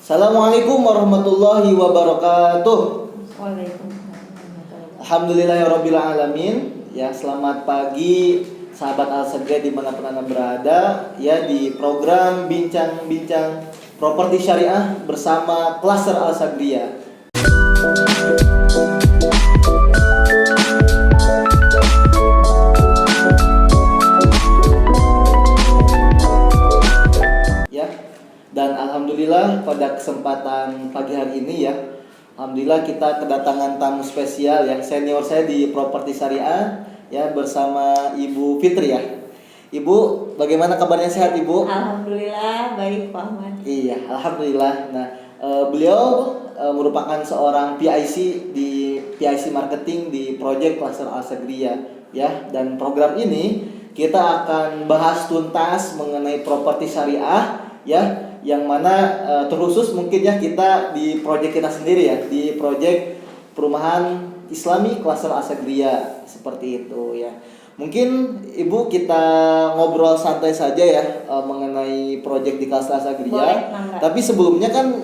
Assalamualaikum warahmatullahi wabarakatuh. Waalaikumsalam. Alhamdulillahirabbil alamin. Ya, selamat pagi sahabat Al-Sagria dimanapun Anda berada. Ya, di program Bincang-Bincang Properti Syariah bersama Klaster Al-Sagria. Dan alhamdulillah pada kesempatan pagi hari ini ya, alhamdulillah kita kedatangan tamu spesial yang senior saya di Properti Syariah ya, bersama Ibu Fitri ya. Ibu, bagaimana kabarnya, sehat Ibu? Alhamdulillah baik Pak Ahmad. Iya, alhamdulillah. Nah, beliau merupakan seorang PIC di PIC Marketing di Project Klaster Al-Sagria ya, dan program ini kita akan bahas tuntas mengenai properti syariah ya, yang mana terkhusus mungkin ya kita di project kita sendiri ya, di project perumahan Islami Klaster Al-Sagria seperti itu ya. Mungkin Ibu kita ngobrol santai saja ya mengenai project di Klaster Al-Sagria. Tapi sebelumnya kan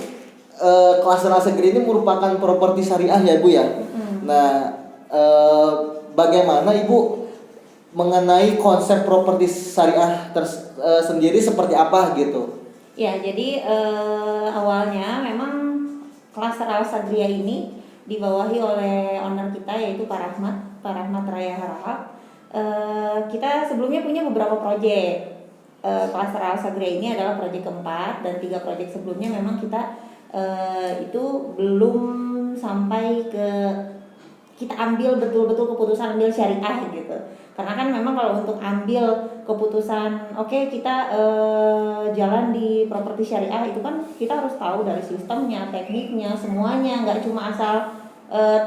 Klaster Al-Sagria ini merupakan properti syariah ya Bu ya. Nah, bagaimana Ibu mengenai konsep properti syariah sendiri seperti apa gitu? Ya, jadi awalnya memang Klaster Al-Sagria ini dibawahi oleh owner kita yaitu Pak Rahmat Raya Harahap. Kita sebelumnya punya beberapa proyek. Klaster Al-Sagria ini adalah proyek keempat, dan 3 proyek sebelumnya memang kita itu belum sampai ke kita ambil betul-betul keputusan ambil syariah gitu. Karena kan memang kalau untuk ambil keputusan oke, kita jalan di properti syariah itu kan kita harus tahu dari sistemnya, tekniknya, semuanya, nggak cuma asal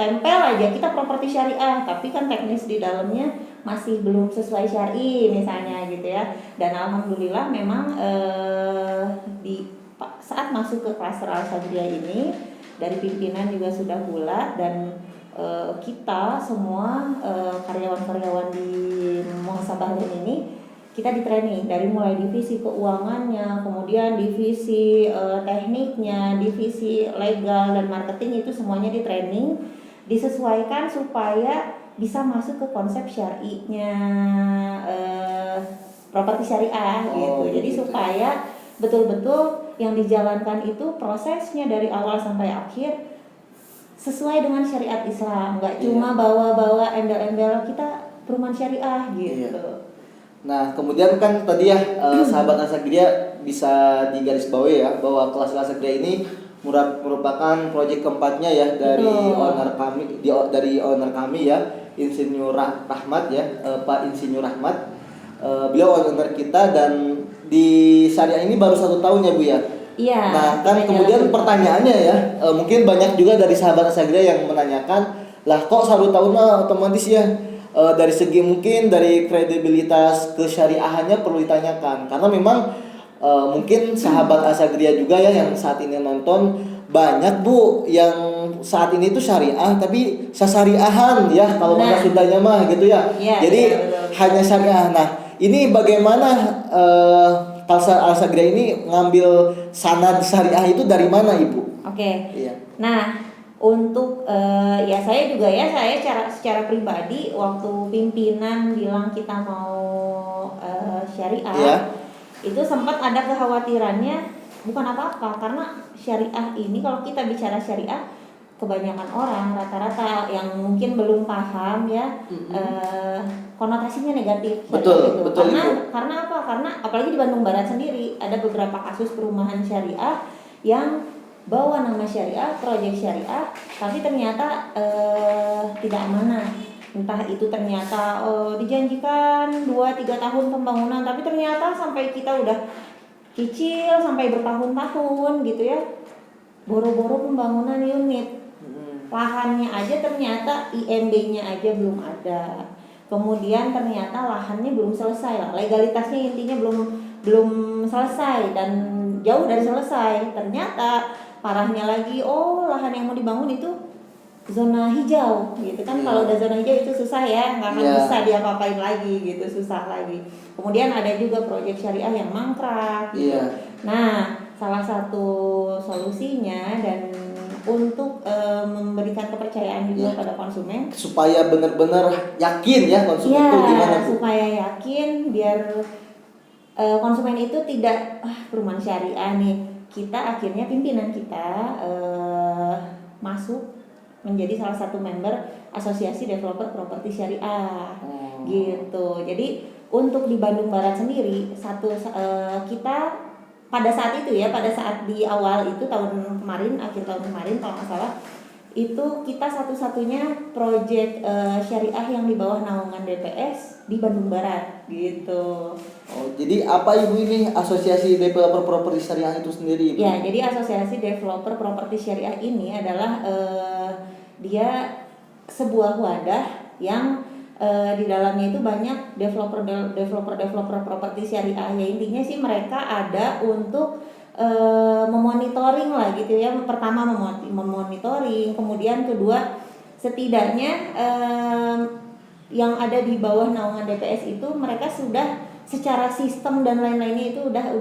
tempel aja kita properti syariah, tapi kan teknis di dalamnya masih belum sesuai syar'i misalnya gitu ya. Dan alhamdulillah memang di saat masuk ke Klaster Al-Sagria ini dari pimpinan juga sudah bulat, dan kita semua karyawan-karyawan di Muhasabah ini kita di training dari mulai divisi keuangannya, kemudian divisi tekniknya, divisi legal dan marketing, itu semuanya di training, disesuaikan supaya bisa masuk ke konsep syar'inya properti syariah gitu. Jadi supaya betul-betul yang dijalankan itu prosesnya dari awal sampai akhir sesuai dengan syariat Islam, nggak cuma bawa-bawa embel-embel kita perumahan syariah gitu. Nah, kemudian kan tadi ya sahabat Al-Sagria bisa digarisbawahi ya bahwa Klaster Al-Sagria ini merupakan proyek keempatnya ya dari owner kami ya, Insinyur Rahmat ya, Pak Insinyur Rahmat. Beliau owner kita, dan di syariah ini baru 1 tahun ya Bu ya. Iya. Nah, kan kemudian pertanyaannya ya, mungkin banyak juga dari sahabat Al-Sagria yang menanyakan, lah kok 1 tahun otomatis ya, dari segi mungkin dari kredibilitas kesyariahannya perlu ditanyakan, karena memang mungkin sahabat Al-Sagria juga ya yang saat ini nonton banyak Bu yang saat ini tuh syariah tapi syariahan ya, kalau bahasa Sundanya mah gitu ya. Jadi hanya syariah. Nah, ini bagaimana Klaster Al-Sagria ini ngambil sanad syariah itu dari mana Ibu? Oke. Iya. Nah, untuk ya saya juga ya, saya secara pribadi waktu pimpinan bilang kita mau syariah, itu sempat ada kekhawatirannya, bukan apa-apa, karena syariah ini kalau kita bicara syariah, kebanyakan orang rata-rata yang mungkin belum paham ya, konotasinya negatif. Betul, gitu. betul. Karena apa? Karena apalagi di Bandung Barat sendiri ada beberapa kasus perumahan syariah yang bawa nama syariah, proyek syariah, tapi ternyata tidak amanah. Entah itu ternyata dijanjikan 2-3 tahun pembangunan, tapi ternyata sampai kita udah cicil sampai bertahun-tahun gitu ya, boro-boro pembangunan unit, lahannya aja ternyata IMB-nya aja belum ada, kemudian ternyata lahannya belum selesai, legalitasnya intinya belum selesai dan jauh dari selesai. Ternyata parahnya lagi, lahan yang mau dibangun itu zona hijau gitu kan. Kalau udah zona hijau itu susah ya, nggak akan bisa diapa-apain lagi gitu, susah lagi. Kemudian ada juga proyek syariah yang mangkrak gitu. Nah, salah satu solusinya dan untuk memberikan kepercayaan juga pada konsumen supaya benar-benar yakin ya konsumen itu gimana Bu? supaya yakin biar konsumen itu tidak perumahan syariah nih, kita akhirnya pimpinan kita masuk menjadi salah satu member asosiasi developer properti syariah gitu. Jadi untuk di Bandung Barat sendiri kita pada saat itu ya, pada saat di awal itu tahun kemarin, akhir tahun kemarin kalau nggak salah, itu kita satu-satunya proyek syariah yang di bawah naungan DPS di Bandung Barat gitu. Oh, jadi apa Ibu ini Asosiasi Developer Properti Syariah itu sendiri Ibu? Ya, jadi Asosiasi Developer Properti Syariah ini adalah dia sebuah wadah yang di dalamnya itu banyak developer properti syariah. Ya intinya sih mereka ada untuk memonitoring lah gitu ya. Pertama memonitoring, kemudian kedua setidaknya yang ada di bawah naungan DPS itu mereka sudah secara sistem dan lain-lainnya itu udah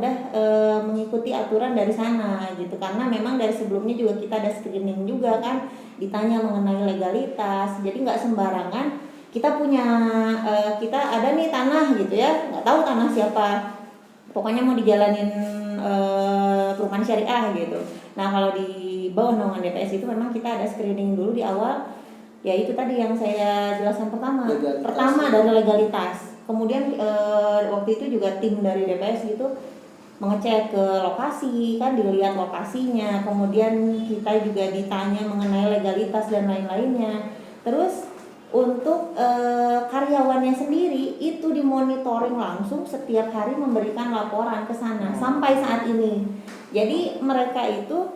mengikuti aturan dari sana gitu. Karena memang dari sebelumnya juga kita ada screening juga kan, ditanya mengenai legalitas. Jadi nggak sembarangan kita punya kita ada nih tanah gitu ya, nggak tahu tanah siapa, pokoknya mau dijalanin perumahan syariah gitu. Nah kalau di bawah naungan DPS itu memang kita ada screening dulu di awal, ya itu tadi yang saya jelaskan pertama dari legalitas. Kemudian waktu itu juga tim dari DPS gitu mengecek ke lokasi kan, dilihat lokasinya, kemudian kita juga ditanya mengenai legalitas dan lain-lainnya. Terus untuk karyawannya sendiri itu dimonitoring langsung setiap hari, memberikan laporan ke sana sampai saat ini. Jadi mereka itu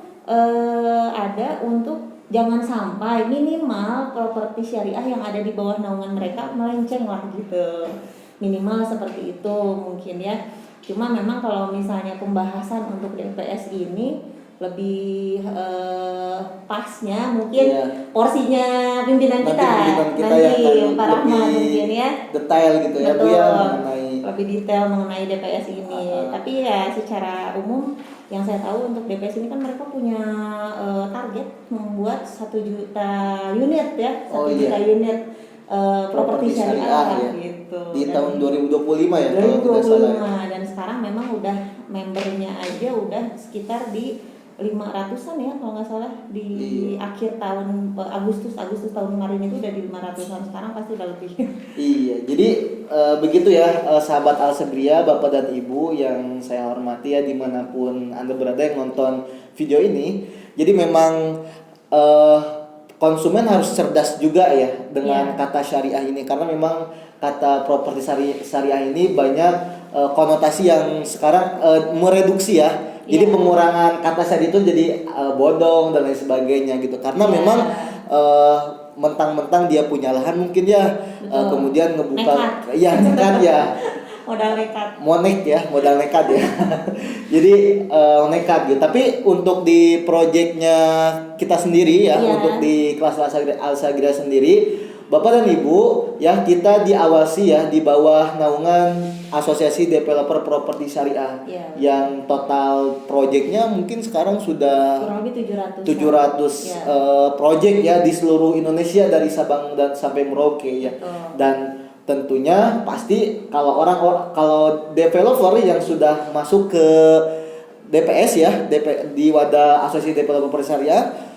ada untuk jangan sampai minimal properti syariah yang ada di bawah naungan mereka melenceng lah gitu, minimal seperti itu mungkin ya. Cuma memang kalau misalnya pembahasan untuk DPS ini lebih pasnya mungkin porsinya pimpinan kita nanti Pak Rahmat mungkin ya detail gitu ya Bu ya mengenai lebih detail mengenai DPS ini. Tapi ya secara umum yang saya tahu untuk DPS ini kan mereka punya target membuat 1 juta unit ya, 1 juta unit properti syariah ya. Gitu. Di tahun 2025 ya 2025 kalau tidak salah. Dan sekarang memang udah membernya aja udah sekitar di 500-an ya kalau nggak salah di akhir tahun Agustus tahun kemarin itu udah di 500-an, sekarang pasti udah lebih. Iya, jadi begitu ya sahabat Alsegria, Bapak dan Ibu yang saya hormati ya dimanapun Anda berada yang nonton video ini. Jadi memang konsumen harus cerdas juga ya dengan kata syariah ini, karena memang kata properti syariah ini banyak konotasi yang sekarang mereduksi ya. Jadi pengurangan kata syariah itu jadi bodong dan lain sebagainya gitu. Karena memang mentang-mentang dia punya lahan mungkin ya kemudian ngebuka nekat ya. Modal nekat ya. Jadi nekat gitu. Tapi untuk di proyeknya kita sendiri ya, untuk di kelas Alsagira sendiri, Bapak dan Ibu ya, kita diawasi ya di bawah naungan Asosiasi Developer Properti Syariah yang total proyeknya mungkin sekarang sudah kurang lebih 700 proyek ya di seluruh Indonesia dari Sabang dan sampai Merauke ya. Dan tentunya pasti kalau kalau developer yang sudah masuk ke DPS ya, di wadah Asosiasi Developer Syariah,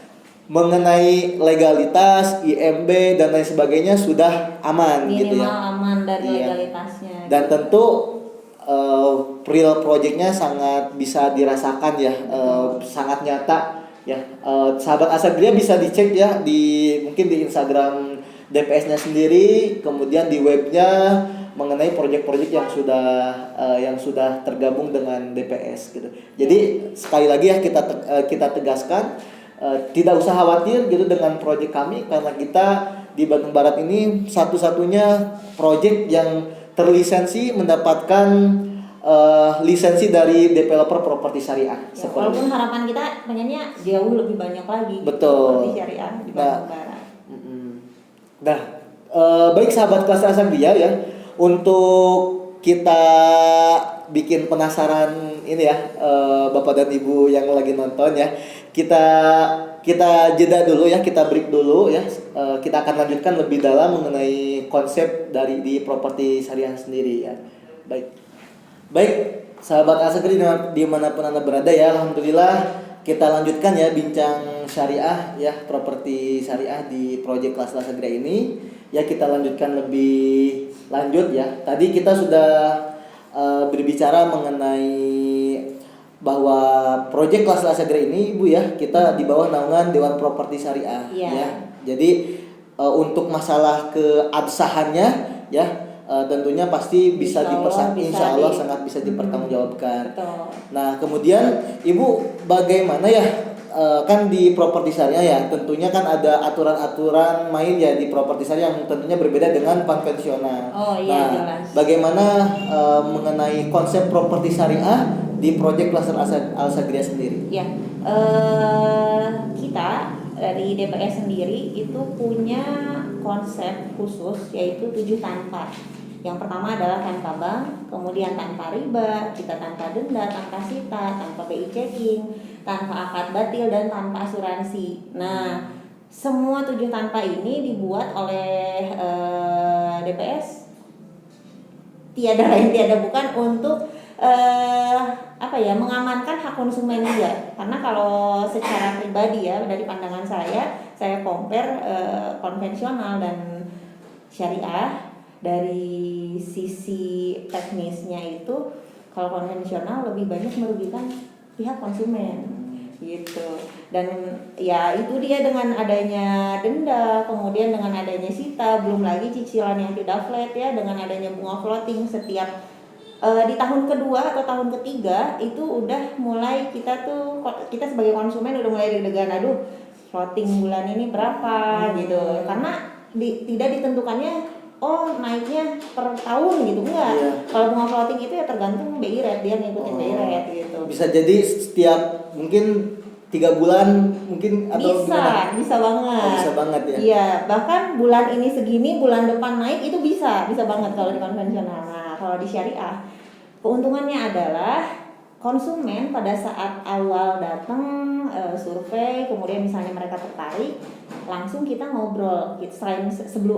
mengenai legalitas, IMB dan lain sebagainya sudah aman gitu ya. Aman dari legalitasnya. Dan tentu real projectnya sangat bisa dirasakan ya, sangat nyata ya. Sahabat Alsegria bisa dicek ya mungkin di Instagram DPS-nya sendiri, kemudian di webnya mengenai proyek-proyek yang sudah tergabung dengan DPS gitu. Jadi sekali lagi ya kita tegaskan, tidak usah khawatir gitu dengan proyek kami, karena kita di Bandung Barat ini satu-satunya proyek yang terlisensi mendapatkan lisensi dari developer properti syariah. Ya, walaupun harapan kita pengennya jauh lebih banyak lagi. Betul. Properti syariah di Bandung Barat. Nah, baik sahabat kelas Alsegria ya, untuk kita bikin penasaran ini ya Bapak dan Ibu yang lagi nonton ya. Kita jeda dulu ya, kita break dulu ya. Kita akan lanjutkan lebih dalam mengenai konsep dari di properti syariah sendiri ya. Baik, sahabat Asagri dimanapun Anda berada ya, alhamdulillah kita lanjutkan ya bincang syariah ya, properti syariah di proyek kelas Asagri ini. Ya kita lanjutkan lebih lanjut ya. Tadi kita sudah berbicara mengenai bahwa proyek kelas Asagri ini Ibu ya, kita di bawah naungan Dewan Properti Syariah ya. Jadi untuk masalah keabsahannya ya tentunya pasti bisa insya Allah sangat bisa dipertanggungjawabkan. Nah kemudian Ibu bagaimana ya kan di properti syariah ya tentunya kan ada aturan-aturan main ya di properti syariah yang tentunya berbeda dengan konvensional. Jelas. Bagaimana mengenai konsep properti syariah di proyek Cluster Al-Sagriyah sendiri? Ya, kita dari DPS sendiri itu punya konsep khusus yaitu 7 tanpa. Yang pertama adalah tanpa bank, kemudian tanpa riba, kita tanpa denda, tanpa sita, tanpa BI checking, tanpa akad batil, dan tanpa asuransi. Nah, semua 7 tanpa ini dibuat oleh DPS tiada lain tiada bukan untuk mengamankan hak konsumen juga. Karena kalau secara pribadi ya dari pandangan saya compare konvensional dan syariah dari sisi teknisnya itu kalau konvensional lebih banyak merugikan pihak konsumen gitu. Dan ya itu dia dengan adanya denda, kemudian dengan adanya sita, belum lagi cicilan yang tidak flat ya, dengan adanya bunga floating setiap di tahun kedua atau tahun ketiga itu udah mulai kita sebagai konsumen udah mulai deg-degan, aduh floating bulan ini berapa gitu, karena tidak ditentukannya naiknya per tahun gitu, enggak. Kalau bunga floating itu ya tergantung BI rate, dia ngikutin BI rate gitu. Bisa jadi setiap mungkin 3 bulan mungkin atau bisa banget. Bisa banget ya. Iya, bahkan bulan ini segini, bulan depan naik itu bisa banget kalau di konvensional. Nah, kalau di syariah keuntungannya adalah konsumen pada saat awal datang survei, kemudian misalnya mereka tertarik, langsung kita ngobrol.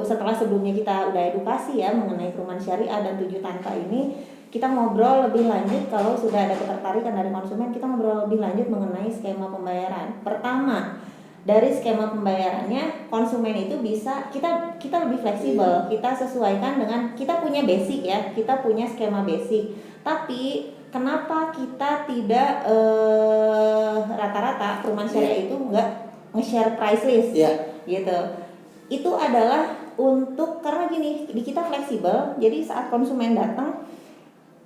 Setelah sebelumnya kita udah edukasi ya mengenai perumahan syariah dan 7 tanpa ini, kita ngobrol lebih lanjut. Kalau sudah ada ketertarikan dari konsumen, kita ngobrol lebih lanjut mengenai skema pembayaran. Pertama, dari skema pembayarannya konsumen itu bisa kita lebih fleksibel. Kita sesuaikan dengan kita punya basic ya, kita punya skema basic. Tapi kenapa kita tidak rata-rata perumahan syariah itu enggak nge-share price list gitu. Itu adalah karena gini, di kita fleksibel. Jadi saat konsumen datang,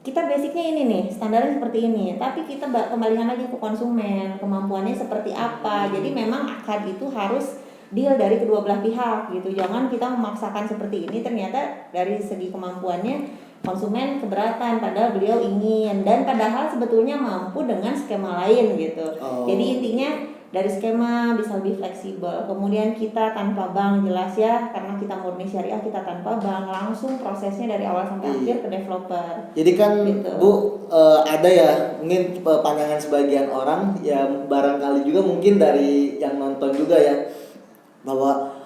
kita basicnya ini nih, standarnya seperti ini, tapi kita kembalikan lagi ke konsumen, kemampuannya seperti apa. Jadi memang akad itu harus deal dari kedua belah pihak gitu. Jangan kita memaksakan seperti ini, ternyata dari segi kemampuannya konsumen keberatan padahal beliau ingin, dan padahal sebetulnya mampu dengan skema lain gitu. Jadi intinya dari skema bisa lebih fleksibel. Kemudian kita tanpa bank, jelas ya, karena kita murni syariah, kita tanpa bank, langsung prosesnya dari awal sampai akhir ke developer. Jadi kan gitu. Bu, ada ya mungkin pandangan sebagian orang yang barangkali juga mungkin dari yang nonton juga ya, bahwa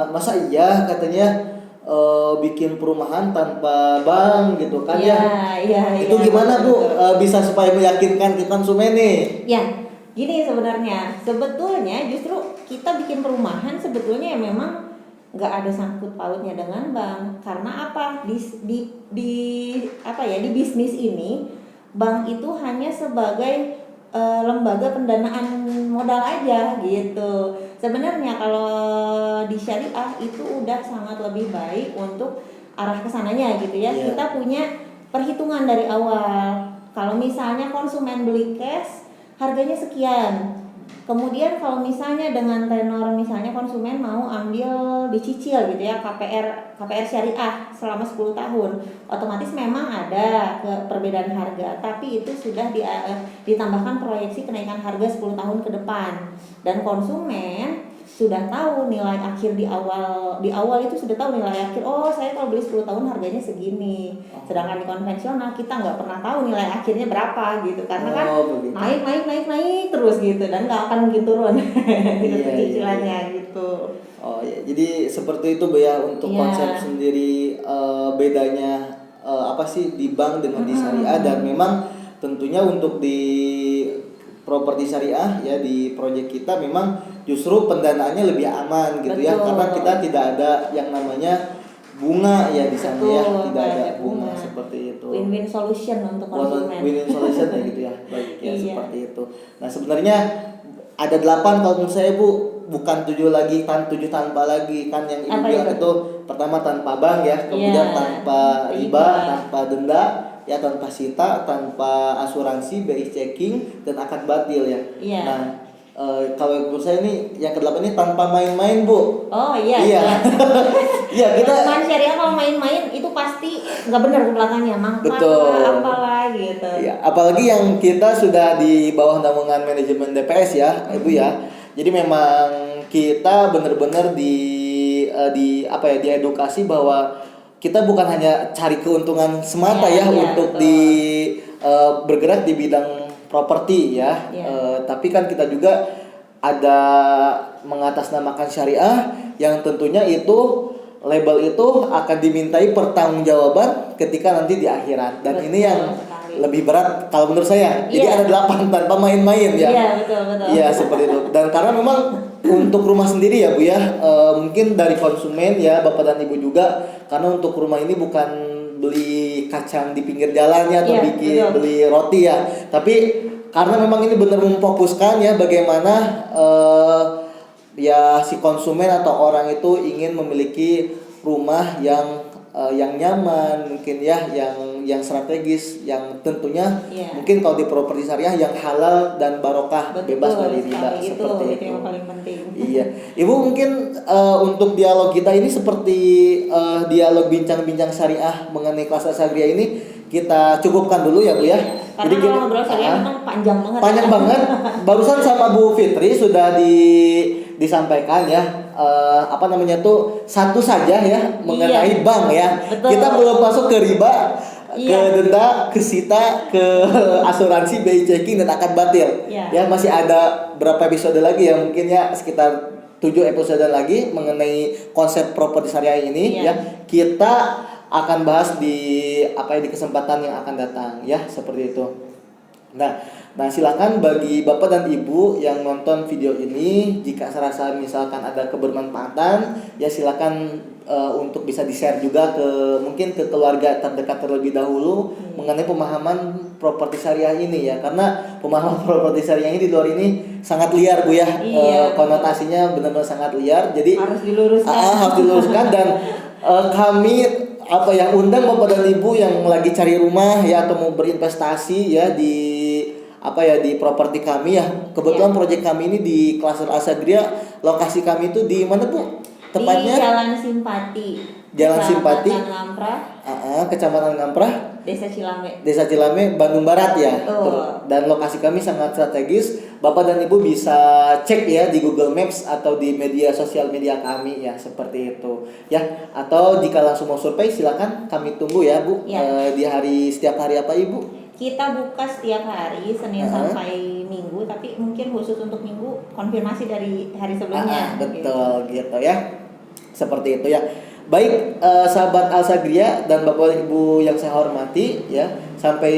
masa iya katanya bikin perumahan tanpa bank gitu kan ya. Itu gimana Bu bisa supaya meyakinkan ke konsumen nih? Ya, gini sebetulnya justru kita bikin perumahan sebetulnya ya memang nggak ada sangkut pautnya dengan bank. Karena apa? Di bisnis ini bank itu hanya sebagai lembaga pendanaan modal aja gitu. Sebenarnya kalau di syariah itu udah sangat lebih baik untuk arah kesananya gitu ya. Kita punya perhitungan dari awal. Kalau misalnya konsumen beli cash, harganya sekian. Kemudian kalau misalnya dengan tenor misalnya konsumen mau ambil dicicil gitu ya, KPR syariah selama 10 tahun, otomatis memang ada perbedaan harga, tapi itu sudah ditambahkan proyeksi kenaikan harga 10 tahun ke depan. Dan konsumen sudah tahu nilai akhir di awal itu sudah tahu nilai akhir. Oh, saya kalau beli 10 tahun harganya segini. Sedangkan di konvensional kita nggak pernah tahu nilai akhirnya berapa gitu, karena kan naik terus gitu dan nggak akan mungkin turun gitu cicilannya gitu. Oh ya, jadi seperti itu Bu ya untuk konsep sendiri bedanya apa sih di bank dengan di syariah, dan memang tentunya untuk di properti syariah ya di proyek kita memang justru pendanaannya lebih aman gitu. Betul. Ya, karena kita tidak ada yang namanya bunga ya di sana. Betul, ya tidak ada bunga seperti itu. Win-win solution untuk konsumen. Win-win solution ya gitu ya. Baik ya seperti itu. Nah sebenarnya ada 8 kalau menurut saya Bu, bukan 7 lagi, 7 tanpa lagi kan yang Ibu bilang itu pertama tanpa bank ya, kemudian tanpa riba, tanpa denda, ya tanpa sita, tanpa asuransi, BI checking, dan akad batil ya. Nah kalau menurut saya ini yang ke-8 ini tanpa main-main Bu. Oh iya. Iya kita syariah kalau main-main itu pasti nggak benar ke belakangnya, apalah gitu. Ya, apalagi yang kita sudah di bawah naungan manajemen DPS ya Ibu ya. Jadi memang kita benar-benar diedukasi bahwa kita bukan hanya cari keuntungan semata untuk bergerak di bidang properti ya. Tapi kan kita juga ada mengatasnamakan syariah yang tentunya itu label itu akan dimintai pertanggungjawaban ketika nanti di akhirat, dan ini yang lebih berat kalau menurut saya. Jadi ada 8 tanpa main-main ya. Iya betul. Iya seperti itu. Dan karena memang untuk rumah sendiri ya Bu ya, mungkin dari konsumen ya Bapak dan Ibu juga, karena untuk rumah ini bukan beli kacang di pinggir jalannya atau beli roti ya, tapi karena memang ini benar memfokuskan ya bagaimana ya si konsumen atau orang itu ingin memiliki rumah yang nyaman mungkin ya, yang strategis, yang tentunya mungkin kalau di properti syariah yang halal dan barokah, bebas dari riba seperti itu. Yang paling penting. Iya, Ibu mungkin untuk dialog kita ini seperti dialog bincang-bincang syariah mengenai kelas Asagria ini kita cukupkan dulu ya Bu ya. Karena jadi kalau ngobrol syariah memang panjang banget. Panjang banget. Barusan sama Bu Fitri sudah disampaikan ya satu saja ya mengenai bank ya. Betul. Kita belum masuk ke riba, ke denda, ke sita, ke asuransi, BI checking, dan akad batil. Ya masih ada berapa episode lagi ya, mungkin ya sekitar 7 episode lagi mengenai konsep properti syariah ini ya. Kita akan bahas di kesempatan yang akan datang ya, seperti itu. Nah silakan bagi Bapak dan Ibu yang nonton video ini, jika serasa misalkan ada kebermanfaatan ya silakan untuk bisa di-share juga mungkin ke keluarga terdekat terlebih dahulu mengenai pemahaman properti syariah ini ya, karena pemahaman properti syariah ini di luar ini sangat liar Bu ya. Konotasinya benar-benar sangat liar, jadi harus diluruskan dan kami undang Bapak dan Ibu yang lagi cari rumah ya atau mau berinvestasi ya di properti kami ya. Kebetulan proyek kami ini di Klaster Asagria, lokasi kami itu di mana Bu? Tepatnya di Jalan Simpati. Kecamatan Ngamprah, Desa Cilame, Bandung Barat ya. Dan lokasi kami sangat strategis. Bapak dan Ibu bisa cek ya di Google Maps atau di media sosial media kami ya, seperti itu ya. Atau jika langsung mau survei silakan kami tunggu ya Bu. Di setiap hari apa Ibu? Kita buka setiap hari Senin sampai Minggu, tapi mungkin khusus untuk Minggu konfirmasi dari hari sebelumnya. Betul gitu ya. Seperti itu ya. Baik sahabat Alsagria dan Bapak Ibu yang saya hormati ya, sampai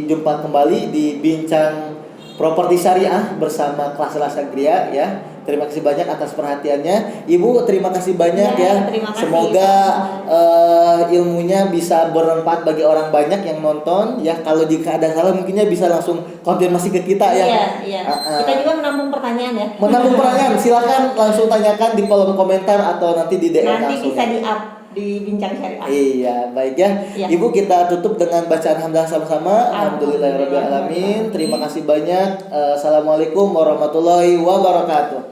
jumpa kembali di Bincang Properti Syariah bersama Klaster Alsagria ya. Terima kasih banyak atas perhatiannya. Ibu terima kasih banyak ya. Terima kasih. Semoga ilmunya bisa bermanfaat bagi orang banyak yang nonton ya. Kalau jika ada salah mungkinnya bisa langsung konfirmasi ke kita ya. Iya. Kita juga menampung pertanyaan ya. Silakan langsung tanyakan di kolom komentar atau nanti di DM langsung. Nanti bisa di-up di Bincang Syariah. Iya, baik ya. Ibu kita tutup dengan bacaan hamdalah sama-sama. Alhamdulillahirabbil alamin. Terima kasih banyak. Assalamualaikum warahmatullahi wabarakatuh.